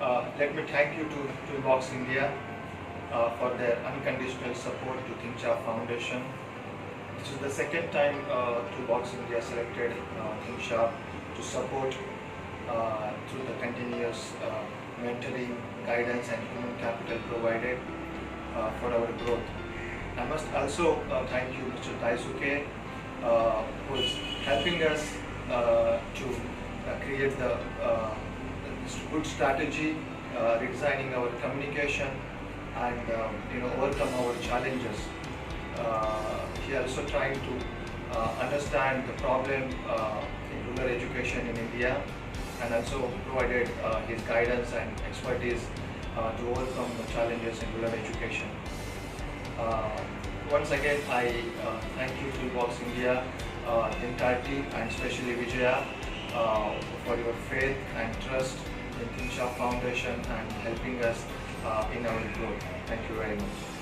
Let me thank you to ToolBox India for their unconditional support to ThinkSharp Foundation. This is the second time ToolBox India selected ThinkSharp to support through the continuous mentoring, guidance and human capital provided for our growth. I must also thank you, Mr. DaiSuke, who is helping us to create the good strategy, redesigning our communication, and overcome our challenges. He also trying to understand the problem in rural education in India, and also provided his guidance and expertise to overcome the challenges in rural education. Once again, I thank you, ToolBox India, the entire team, and especially Vijaya, for your faith and trust in ThinkSharp Foundation and helping us in our growth. Thank you very much.